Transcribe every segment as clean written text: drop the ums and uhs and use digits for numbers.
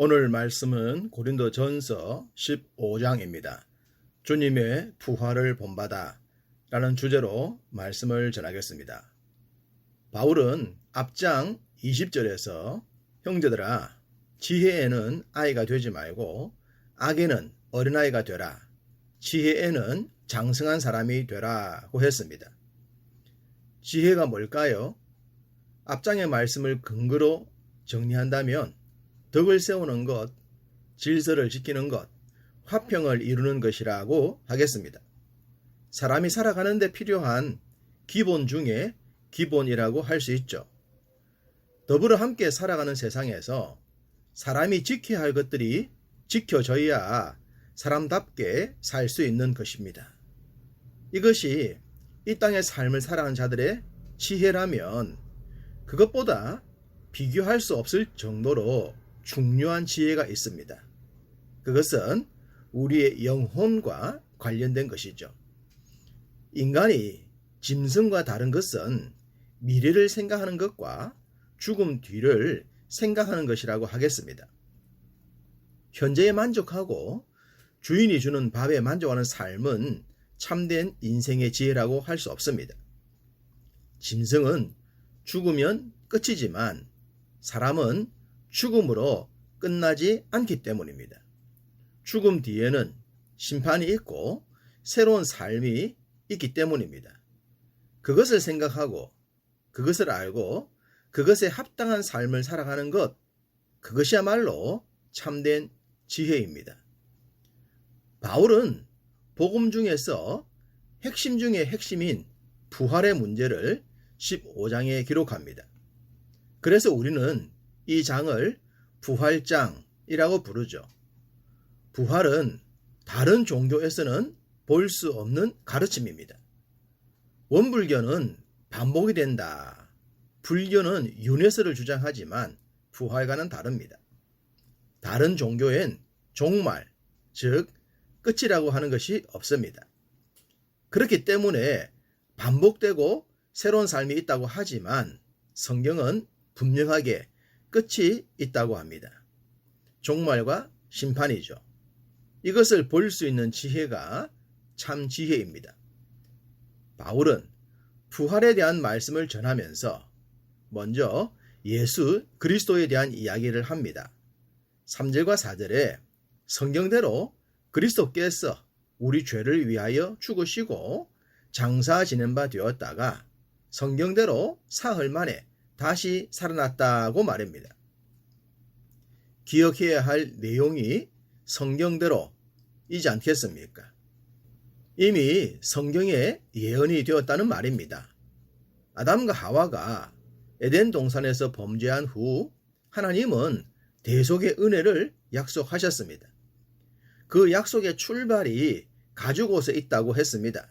오늘 말씀은 고린도전서 15장입니다. 주님의 부활을 본받아 라는 주제로 말씀을 전하겠습니다. 바울은 앞장 20절에서 형제들아 지혜에는 아이가 되지 말고 악에는 어린아이가 되라. 지혜에는 장성한 사람이 되라고 했습니다. 지혜가 뭘까요? 앞장의 말씀을 근거로 정리한다면 덕을 세우는 것, 질서를 지키는 것, 화평을 이루는 것이라고 하겠습니다. 사람이 살아가는 데 필요한 기본 중에 기본이라고 할 수 있죠. 더불어 함께 살아가는 세상에서 사람이 지켜야 할 것들이 지켜져야 사람답게 살 수 있는 것입니다. 이것이 이 땅의 삶을 살아가는 자들의 지혜라면 그것보다 비교할 수 없을 정도로 중요한 지혜가 있습니다. 그것은 우리의 영혼과 관련된 것이죠. 인간이 짐승과 다른 것은 미래를 생각하는 것과 죽음 뒤를 생각하는 것이라고 하겠습니다. 현재에 만족하고 주인이 주는 밥에 만족하는 삶은 참된 인생의 지혜라고 할 수 없습니다. 짐승은 죽으면 끝이지만 사람은 죽음으로 끝나지 않기 때문입니다. 죽음 뒤에는 심판이 있고 새로운 삶이 있기 때문입니다. 그것을 생각하고 그것을 알고 그것에 합당한 삶을 살아가는 것, 그것이야말로 참된 지혜입니다. 바울은 복음 중에서 핵심 중의 핵심인 부활의 문제를 15장에 기록합니다. 그래서 우리는 이 장을 부활장이라고 부르죠. 부활은 다른 종교에서는 볼 수 없는 가르침입니다. 원불교는 반복이 된다. 불교는 윤회설을 주장하지만 부활과는 다릅니다. 다른 종교엔 종말, 즉 끝이라고 하는 것이 없습니다. 그렇기 때문에 반복되고 새로운 삶이 있다고 하지만 성경은 분명하게 끝이 있다고 합니다. 종말과 심판이죠. 이것을 볼 수 있는 지혜가 참 지혜입니다. 바울은 부활에 대한 말씀을 전하면서 먼저 예수 그리스도에 대한 이야기를 합니다. 3절과 4절에 성경대로 그리스도께서 우리 죄를 위하여 죽으시고 장사 지낸 바 되었다가 성경대로 사흘 만에 다시 살아났다고 말합니다. 기억해야 할 내용이 성경대로이지 않겠습니까? 이미 성경에 예언이 되었다는 말입니다. 아담과 하와가 에덴 동산에서 범죄한 후 하나님은 대속의 은혜를 약속하셨습니다. 그 약속의 출발이 가죽옷에 있다고 했습니다.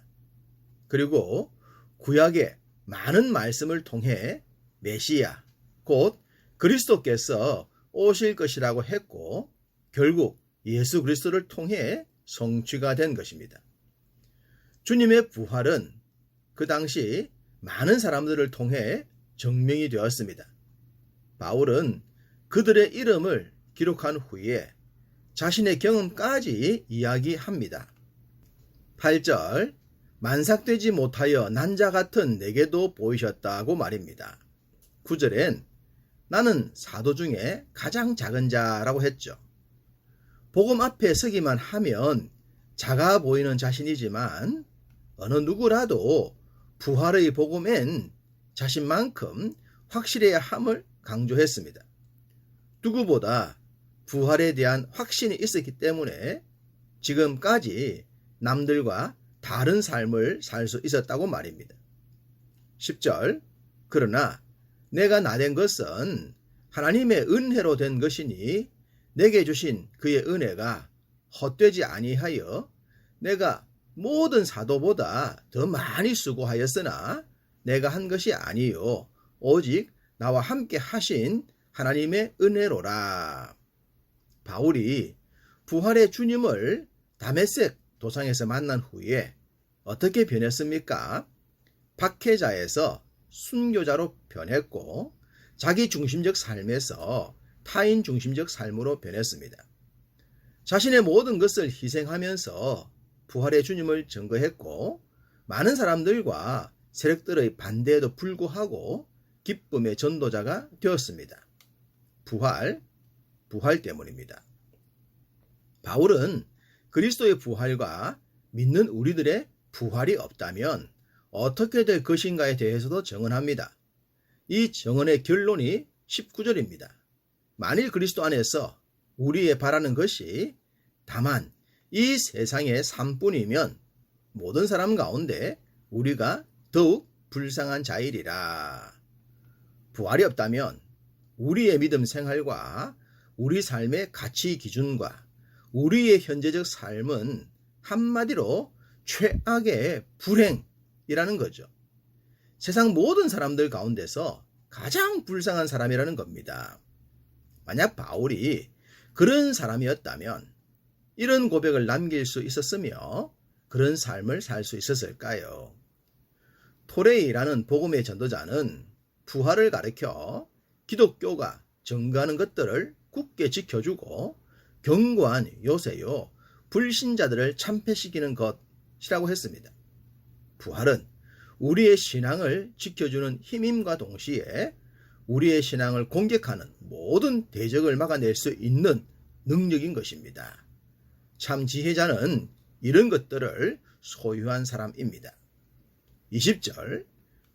그리고 구약의 많은 말씀을 통해 메시아, 곧 그리스도께서 오실 것이라고 했고 결국 예수 그리스도를 통해 성취가 된 것입니다. 주님의 부활은 그 당시 많은 사람들을 통해 증명이 되었습니다. 바울은 그들의 이름을 기록한 후에 자신의 경험까지 이야기합니다. 8절 만삭되지 못하여 난 자 같은 내게도 보이셨다고 말입니다. 9절엔 나는 사도 중에 가장 작은 자라고 했죠. 복음 앞에 서기만 하면 작아 보이는 자신이지만 어느 누구라도 부활의 복음엔 자신만큼 확실해야 함을 강조했습니다. 누구보다 부활에 대한 확신이 있었기 때문에 지금까지 남들과 다른 삶을 살 수 있었다고 말입니다. 10절 그러나 내가 나된 것은 하나님의 은혜로 된 것이니 내게 주신 그의 은혜가 헛되지 아니하여 내가 모든 사도보다 더 많이 수고하였으나 내가 한 것이 아니요 오직 나와 함께 하신 하나님의 은혜로라. 바울이 부활의 주님을 다메섹 도상에서 만난 후에 어떻게 변했습니까? 박해자에서 순교자로 변했고 자기 중심적 삶에서 타인 중심적 삶으로 변했습니다. 자신의 모든 것을 희생하면서 부활의 주님을 증거했고 많은 사람들과 세력들의 반대에도 불구하고 기쁨의 전도자가 되었습니다. 부활 때문입니다. 바울은 그리스도의 부활과 믿는 우리들의 부활이 없다면 어떻게 될 것인가에 대해서도 증언합니다. 이 증언의 결론이 19절입니다. 만일 그리스도 안에서 우리의 바라는 것이 다만 이 세상의 삶뿐이면 모든 사람 가운데 우리가 더욱 불쌍한 자이리라. 부활이 없다면 우리의 믿음 생활과 우리 삶의 가치 기준과 우리의 현재적 삶은 한마디로 최악의 불행이라는 거죠. 세상 모든 사람들 가운데서 가장 불쌍한 사람이라는 겁니다. 만약 바울이 그런 사람이었다면 이런 고백을 남길 수 있었으며 그런 삶을 살 수 있었을까요? 토레이라는 복음의 전도자는 부활을 가르쳐 기독교가 증거하는 것들을 굳게 지켜주고 견고한 요새요 불신자들을 참패시키는 것이라고 했습니다. 부활은 우리의 신앙을 지켜주는 힘임과 동시에 우리의 신앙을 공격하는 모든 대적을 막아낼 수 있는 능력인 것입니다. 참 지혜자는 이런 것들을 소유한 사람입니다. 20절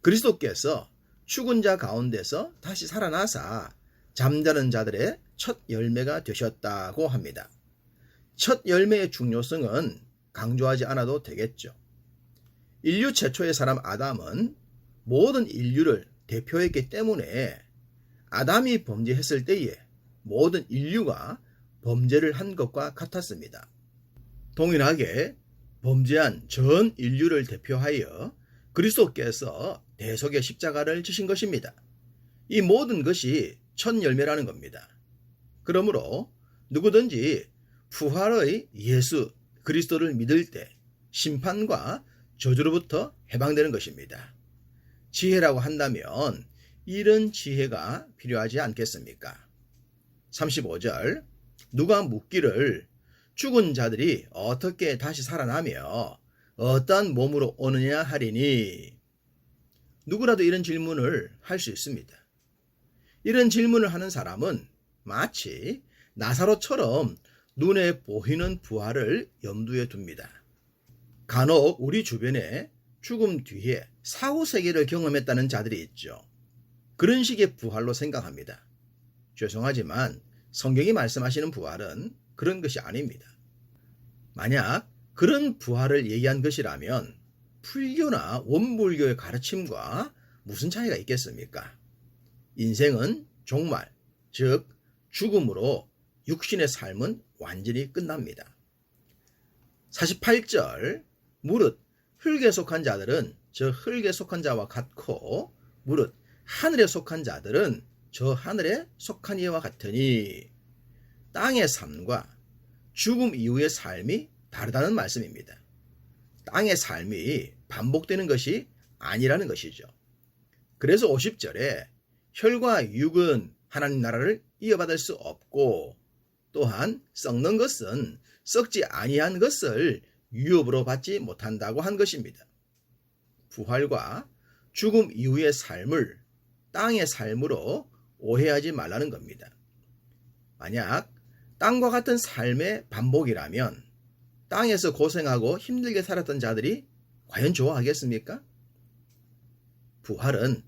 그리스도께서 죽은 자 가운데서 다시 살아나사 잠자는 자들의 첫 열매가 되셨다고 합니다. 첫 열매의 중요성은 강조하지 않아도 되겠죠. 인류 최초의 사람 아담은 모든 인류를 대표했기 때문에 아담이 범죄했을 때에 모든 인류가 범죄를 한 것과 같았습니다. 동일하게 범죄한 전 인류를 대표하여 그리스도께서 대속의 십자가를 지신 것입니다. 이 모든 것이 첫 열매라는 겁니다. 그러므로 누구든지 부활의 예수 그리스도를 믿을 때 심판과 저주로부터 해방되는 것입니다. 지혜라고 한다면 이런 지혜가 필요하지 않겠습니까? 35절 누가 묻기를 죽은 자들이 어떻게 다시 살아나며 어떠한 몸으로 오느냐 하리니. 누구라도 이런 질문을 할 수 있습니다. 이런 질문을 하는 사람은 마치 나사로처럼 눈에 보이는 부활을 염두에 둡니다. 간혹 우리 주변에 죽음 뒤에 사후세계를 경험했다는 자들이 있죠. 그런 식의 부활로 생각합니다. 죄송하지만 성경이 말씀하시는 부활은 그런 것이 아닙니다. 만약 그런 부활을 얘기한 것이라면 불교나 원불교의 가르침과 무슨 차이가 있겠습니까? 인생은 종말, 즉 죽음으로 육신의 삶은 완전히 끝납니다. 48절 무릇 흙에 속한 자들은 저 흙에 속한 자와 같고 무릇 하늘에 속한 자들은 저 하늘에 속한 이와 같으니. 땅의 삶과 죽음 이후의 삶이 다르다는 말씀입니다. 땅의 삶이 반복되는 것이 아니라는 것이죠. 그래서 50절에 혈과 육은 하나님 나라를 이어받을 수 없고 또한 썩는 것은 썩지 아니한 것을 유업으로 받지 못한다고 한 것입니다. 부활과 죽음 이후의 삶을 땅의 삶으로 오해하지 말라는 겁니다. 만약 땅과 같은 삶의 반복이라면 땅에서 고생하고 힘들게 살았던 자들이 과연 좋아하겠습니까? 부활은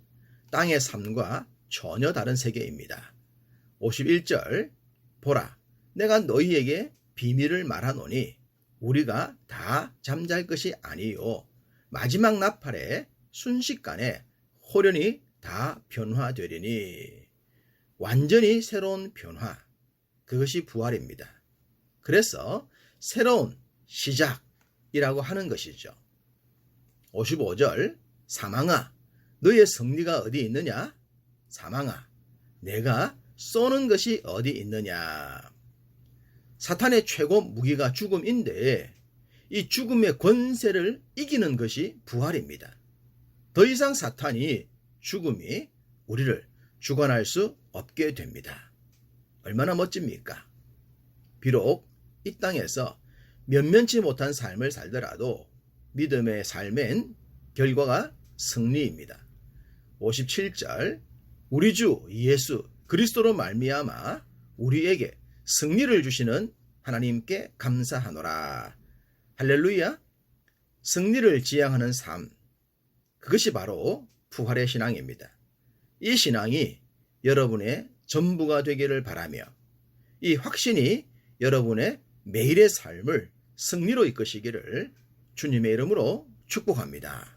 땅의 삶과 전혀 다른 세계입니다. 51절 보라 내가 너희에게 비밀을 말하노니 우리가 다 잠잘 것이 아니요 마지막 나팔에 순식간에 호련히 다 변화되리니. 완전히 새로운 변화, 그것이 부활입니다. 그래서 새로운 시작이라고 하는 것이죠. 55절 사망아 너의 승리가 어디 있느냐? 사망아 내가 쏘는 것이 어디 있느냐? 사탄의 최고 무기가 죽음인데 이 죽음의 권세를 이기는 것이 부활입니다. 더 이상 사탄이 죽음이 우리를 주관할 수 없게 됩니다. 얼마나 멋집니까? 비록 이 땅에서 면면치 못한 삶을 살더라도 믿음의 삶엔 결과가 승리입니다. 57절 우리 주 예수 그리스도로 말미암아 우리에게 승리를 주시는 하나님께 감사하노라. 할렐루야. 승리를 지향하는 삶, 그것이 바로 부활의 신앙입니다. 이 신앙이 여러분의 전부가 되기를 바라며 이 확신이 여러분의 매일의 삶을 승리로 이끄시기를 주님의 이름으로 축복합니다.